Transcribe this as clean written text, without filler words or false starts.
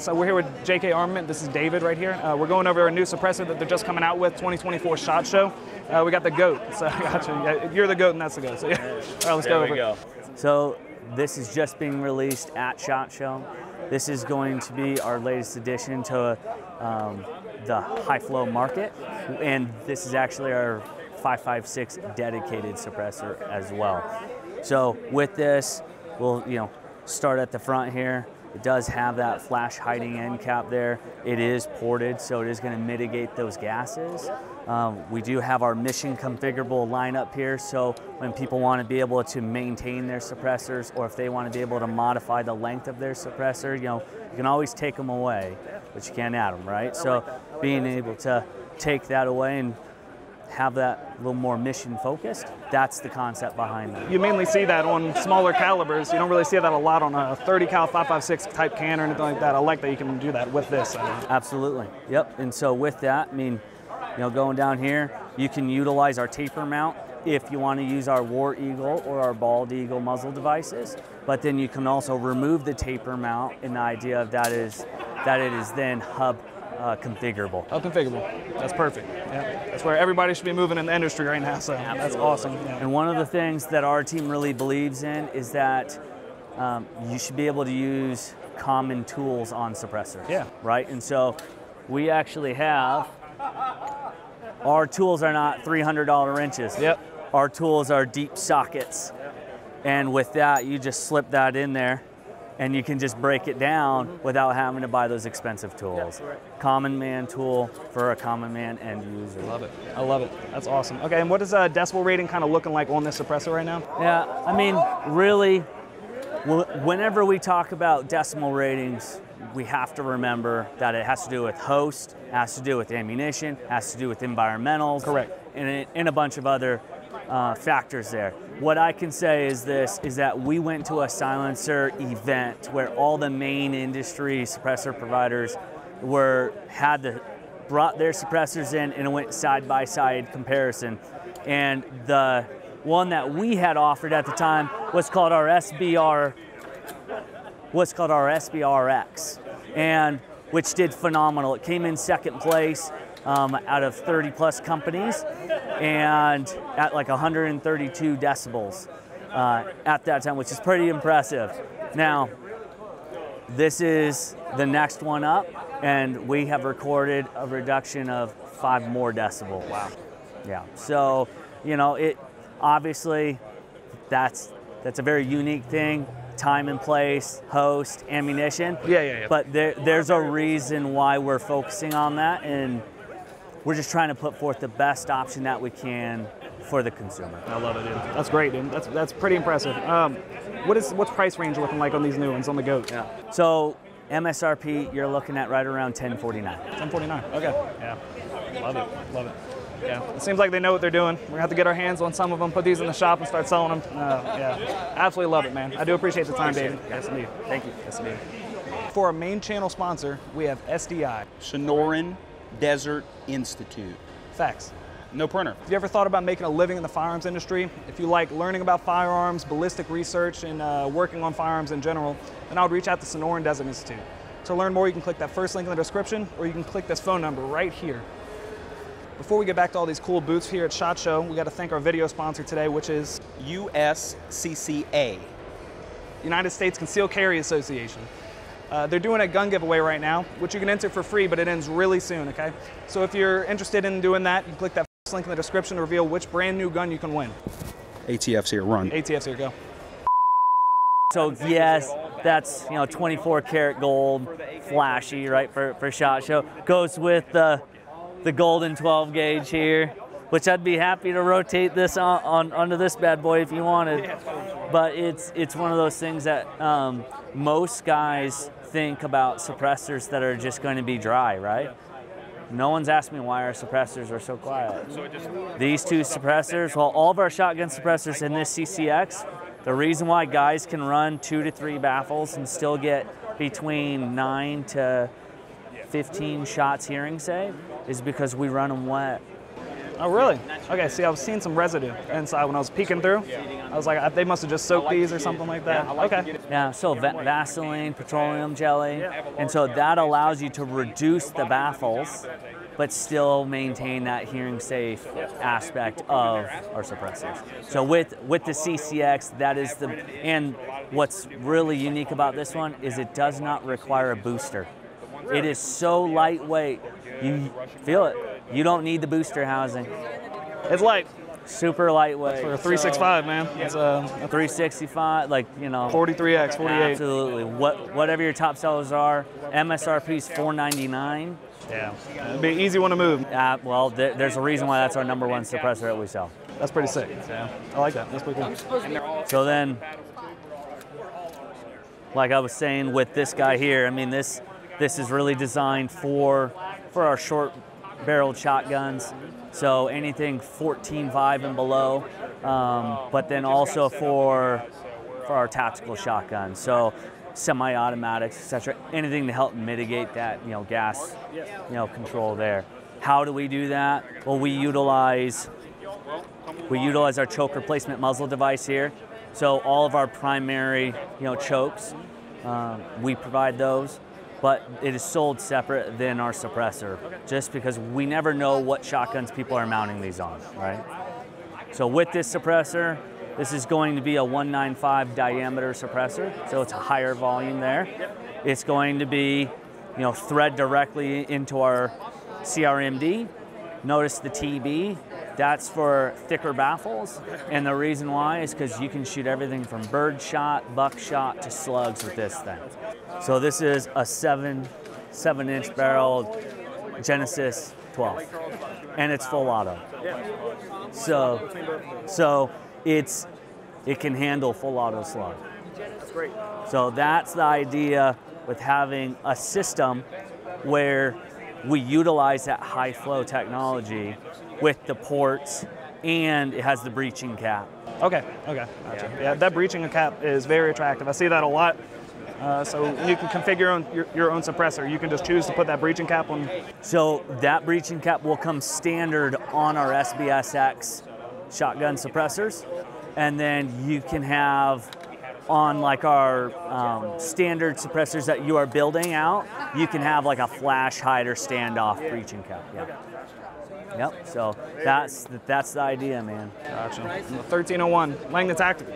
So we're here with JK Armament. This is David right here. We're going over a new suppressor that they're just coming out with, 2024 SHOT Show. We got the GOAT. So I got you. Yeah, you're the GOAT and that's the GOAT. So yeah. All right, let's go over it. So this is just being released at SHOT Show. This is going to be our latest addition to the high flow market, and this is actually our 5.56 dedicated suppressor as well. So with this, we'll start at the front here. It does have that flash hiding end cap there. It is ported, so it is going to mitigate those gases. We do have our mission configurable line up here, so when people want to be able to maintain their suppressors, or if they want to be able to modify the length of their suppressor, you can always take them away, but you can't add them, right? So being able to take that away and have that a little more mission focused, that's the concept behind that. You mainly see that on smaller calibers. You don't really see that a lot on a 30 cal 5.56 type can or anything like that. I like that you can do that with this. Absolutely, yep. And so with that, I mean, going down here, you can utilize our taper mount if you want to use our War Eagle or our Bald Eagle muzzle devices, but then you can also remove the taper mount, and the idea of that is that it is then hub configurable. Hub configurable, that's perfect. Yeah. That's where everybody should be moving in the industry right now, so that's awesome. Yeah. And one of the things that our team really believes in is that you should be able to use common tools on suppressors. Yeah. Right, and so we actually have, our tools are not $300 wrenches. Yep. Our tools are deep sockets. And with that, you just slip that in there and you can just break it down without having to buy those expensive tools. Common man tool for a common man end user. Love it. I love it. That's awesome. Okay, and what is decibel rating kind of looking like on this suppressor right now? Yeah, I mean, really, whenever we talk about decimal ratings, we have to remember that it has to do with host, has to do with ammunition, has to do with environmentals. Correct. And a bunch of other factors there. What I can say is that we went to a silencer event where all the main industry suppressor providers brought their suppressors in, and it went side-by-side comparison. And the one that we had offered at the time was called our SBRX, and which did phenomenal. It came in second place out of 30 plus companies, and at like 132 decibels at that time, which is pretty impressive. Now, this is the next one up, and we have recorded a reduction of 5 more decibels. Wow. Yeah, so, it obviously, that's a very unique thing. Time and place, host, ammunition. Yeah. But there's a reason why we're focusing on that, and we're just trying to put forth the best option that we can for the consumer. I love it, dude. That's great, dude. That's pretty impressive. What's price range looking like on these new ones on the GOAT? Yeah. So MSRP, you're looking at right around $1049. $1049. Okay. Yeah. Love it. Yeah, it seems like they know what they're doing. We're gonna have to get our hands on some of them, put these in the shop and start selling them. Yeah, absolutely love it, man. I do appreciate the time, David. Yes, indeed. Thank you. Yes, indeed. For our main channel sponsor, we have SDI. Sonoran Desert Institute. Facts. No printer. If you ever thought about making a living in the firearms industry, if you like learning about firearms, ballistic research, and working on firearms in general, then I would reach out to Sonoran Desert Institute. To learn more, you can click that first link in the description, or you can click this phone number right here. Before we get back to all these cool booths here at SHOT Show, we got to thank our video sponsor today, which is USCCA. United States Concealed Carry Association. They're doing a gun giveaway right now, which you can enter for free, but it ends really soon, okay? So if you're interested in doing that, you can click that first link in the description to reveal which brand new gun you can win. ATF's here, run. ATF's here, go. So yes, that's 24 karat gold, flashy, right, for SHOT Show. Goes with the golden 12 gauge here, which I'd be happy to rotate this onto this bad boy if you wanted. But it's one of those things that most guys think about suppressors that are just going to be dry, right? No one's asked me why our suppressors are so quiet. These two suppressors, well, all of our shotgun suppressors in this CCX, the reason why guys can run 2 to 3 baffles and still get between 9 to 15 shots hearing save is because we run them wet. Oh, really? Okay, see, I was seeing some residue inside when I was peeking through. I was like, they must have just soaked these or something like that. Okay. Yeah, so Vaseline, petroleum jelly, and so that allows you to reduce the baffles, but still maintain that hearing safe aspect of our suppressors. So with the CCX, that is and what's really unique about this one is it does not require a booster. It is so lightweight, you feel it. You don't need the booster housing. It's light. Super lightweight. For a 365, man. It's a 365, like, 43X, 48. Absolutely. Whatever your top sellers are, MSRP is $499. Yeah. It'd be an easy one to move. Well, there's a reason why that's our #1 suppressor that we sell. That's pretty sick. Yeah. I like that. That's pretty cool. So then, like I was saying with this guy here, I mean, this is really designed for our short-barreled shotguns. So anything 14.5 and below, but then also for our tactical shotguns. So semi-automatics, etc. Anything to help mitigate that, gas, control there. How do we do that? Well, we utilize our choke replacement muzzle device here. So all of our primary, chokes, we provide those. But it is sold separate than our suppressor, just because we never know what shotguns people are mounting these on, right? So with this suppressor, this is going to be a 195 diameter suppressor, so it's a higher volume there. It's going to be, thread directly into our CRMD. Notice the TB, that's for thicker baffles, and the reason why is because you can shoot everything from bird shot, buckshot, to slugs with this thing. So this is a 7-inch barreled Genesis 12, and it's full auto. So it can handle full auto slug. That's great. So that's the idea with having a system where we utilize that high flow technology with the ports, and it has the breaching cap. Okay, gotcha. Yeah, that breaching cap is very attractive. I see that a lot. So you can configure your own suppressor. You can just choose to put that breaching cap on. So that breaching cap will come standard on our SBSX shotgun suppressors, and then you can have on like our standard suppressors that you are building out, you can have like a flash hider standoff breaching cap. Yeah. Yep. So that's the idea, man. Gotcha. 1301, Langdon Tactical.